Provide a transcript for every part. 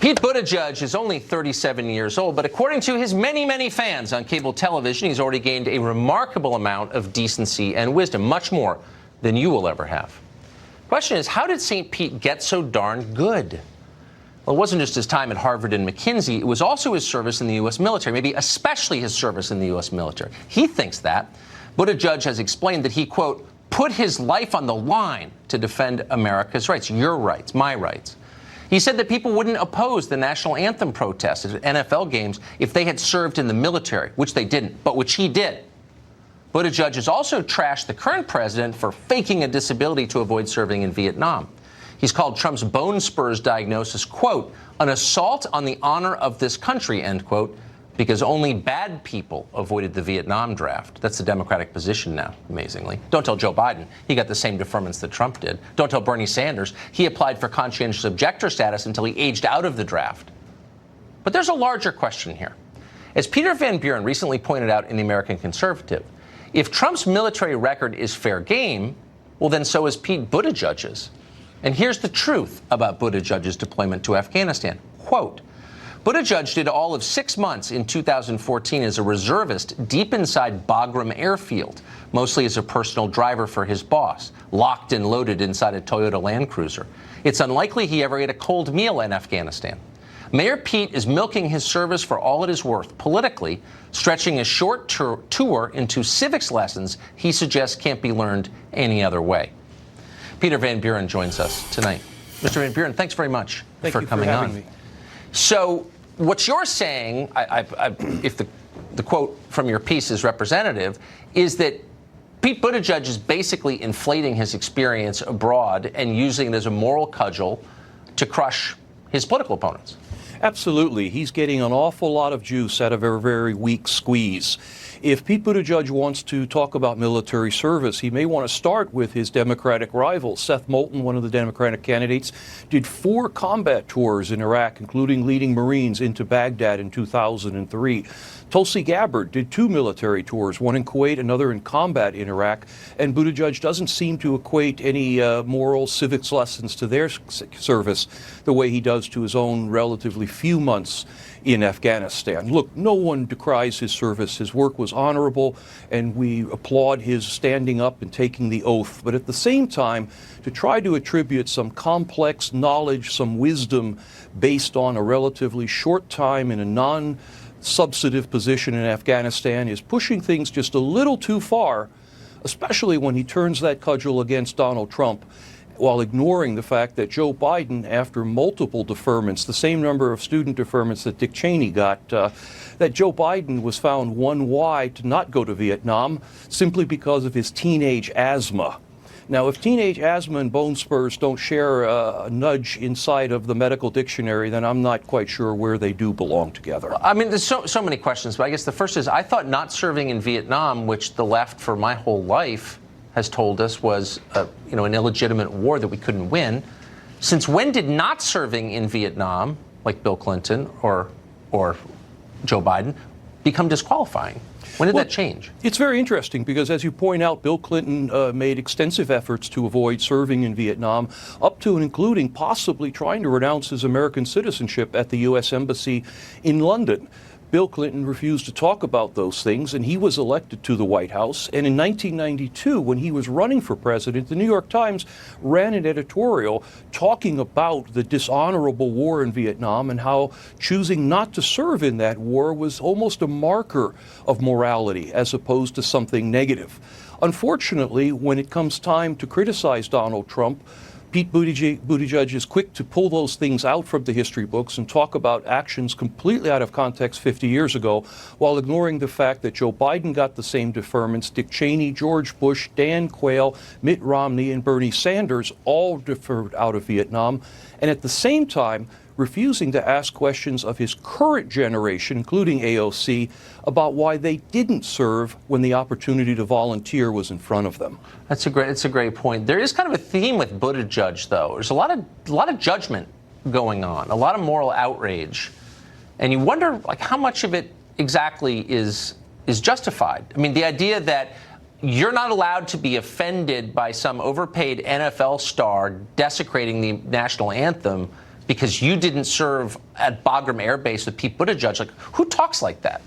Pete Buttigieg is only 37 years old, but according to his many, many fans on cable television, he's already gained a remarkable amount of decency and wisdom, much more than you will ever have. The question is, how did St. Pete get so darn good? Well, it wasn't just his time at Harvard and McKinsey. It was also his service in the U.S. military, maybe especially his service in the U.S. military. He thinks that. Buttigieg has explained that he, quote, put his life on the line to defend America's rights, your rights, my rights. He said that people wouldn't oppose the national anthem protests at NFL games if they had served in the military, which they didn't, but which he did. Buttigieg has also trashed the current president for faking a disability to avoid serving in Vietnam. He's called Trump's bone spurs diagnosis, quote, an assault on the honor of this country, end quote, because only bad people avoided the Vietnam draft. That's the Democratic position now, amazingly. Don't tell Joe Biden. He got the same deferments that Trump did. Don't tell Bernie Sanders. He applied for conscientious objector status until he aged out of the draft. But there's a larger question here. As Peter Van Buren recently pointed out in The American Conservative, if Trump's military record is fair game, well, then so is Pete Buttigieg's. And here's the truth about Buttigieg's deployment to Afghanistan. Quote, Buttigieg did all of 6 months in 2014 as a reservist deep inside Bagram Airfield, mostly as a personal driver for his boss, locked and loaded inside a Toyota Land Cruiser. It's unlikely he ever ate a cold meal in Afghanistan. Mayor Pete is milking his service for all it is worth politically, stretching a short tour into civics lessons he suggests can't be learned any other way. Peter Van Buren joins us tonight. Mr. Van Buren, thanks very much for coming on. Me. So what you're saying, if the quote from your piece is representative, is that Pete Buttigieg is basically inflating his experience abroad and using it as a moral cudgel to crush his political opponents. Absolutely. He's getting an awful lot of juice out of a very weak squeeze. If Pete Buttigieg wants to talk about military service, he may want to start with his Democratic rival. Seth Moulton, one of the Democratic candidates, did 4 combat tours in Iraq, including leading Marines into Baghdad in 2003. Tulsi Gabbard did 2 military tours, one in Kuwait, another in combat in Iraq, and Buttigieg doesn't seem to equate any moral civics lessons to their service the way he does to his own relatively few months in Afghanistan. Look, no one decries his service. His work was honorable, and we applaud his standing up and taking the oath. But at the same time, to try to attribute some complex knowledge, some wisdom based on a relatively short time in a non-substantive position in Afghanistan is pushing things just a little too far, especially when he turns that cudgel against Donald Trump, while ignoring the fact that Joe Biden, after multiple deferments, the same number of student deferments that Dick Cheney got, that Joe Biden was found 1Y to not go to Vietnam simply because of his teenage asthma. Now, if teenage asthma and bone spurs don't share a nudge inside of the medical dictionary, then I'm not quite sure where they do belong together. I mean, there's so many questions, but I guess the first is, I thought not serving in Vietnam, which the left for my whole life has told us was an illegitimate war that we couldn't win. Since when did not serving in Vietnam, like Bill Clinton or Joe Biden, become disqualifying? When did that change? It's very interesting because, as you point out, Bill Clinton made extensive efforts to avoid serving in Vietnam, up to and including possibly trying to renounce his American citizenship at the U.S. Embassy in London. Bill Clinton refused to talk about those things, and he was elected to the White House. And in 1992, when he was running for president, the New York Times ran an editorial talking about the dishonorable war in Vietnam and how choosing not to serve in that war was almost a marker of morality as opposed to something negative. Unfortunately, when it comes time to criticize Donald Trump, Pete Buttigieg is quick to pull those things out from the history books and talk about actions completely out of context 50 years ago, while ignoring the fact that Joe Biden got the same deferments, Dick Cheney, George Bush, Dan Quayle, Mitt Romney, and Bernie Sanders all deferred out of Vietnam, and at the same time refusing to ask questions of his current generation, including AOC, about why they didn't serve when the opportunity to volunteer was in front of them. It's a great point. There is kind of a theme with Buttigieg, though. There's a lot of judgment going on, a lot of moral outrage, and you wonder how much of it exactly is justified. I mean, the idea that you're not allowed to be offended by some overpaid NFL star desecrating the national anthem because you didn't serve at Bagram Air Base with Pete Buttigieg. Like, who talks like that?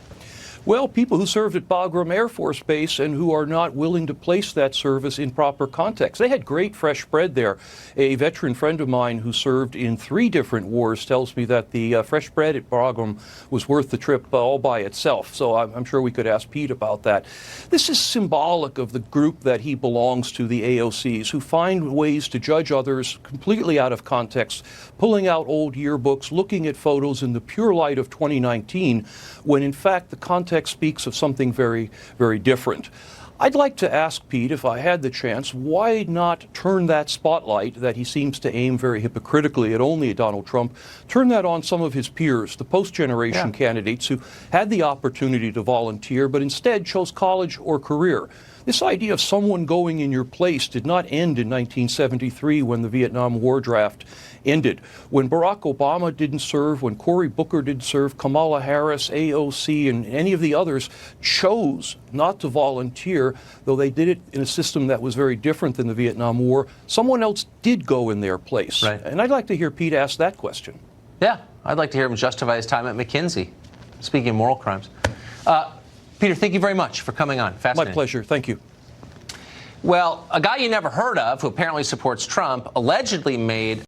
Well, people who served at Bagram Air Force Base and who are not willing to place that service in proper context. They had great fresh bread there. A veteran friend of mine who served in 3 different wars tells me that the fresh bread at Bagram was worth the trip all by itself. So I'm sure we could ask Pete about that. This is symbolic of the group that he belongs to, the AOCs, who find ways to judge others completely out of context, pulling out old yearbooks, looking at photos in the pure light of 2019, when in fact the context speaks of something very, very different. I'd like to ask Pete, if I had the chance, why not turn that spotlight that he seems to aim very hypocritically at only Donald Trump, turn that on some of his peers, the post-generation candidates who had the opportunity to volunteer but instead chose college or career. This idea of someone going in your place did not end in 1973 when the Vietnam War draft ended. When Barack Obama didn't serve, when Cory Booker didn't serve, Kamala Harris, AOC, and any of the others chose not to volunteer, though they did it in a system that was very different than the Vietnam War. Someone else did go in their place. Right. And I'd like to hear Pete ask that question. Yeah, I'd like to hear him justify his time at McKinsey. Speaking of moral crimes. Peter, thank you very much for coming on. Fascinating. My pleasure. Thank you. Well, a guy you never heard of, who apparently supports Trump, allegedly made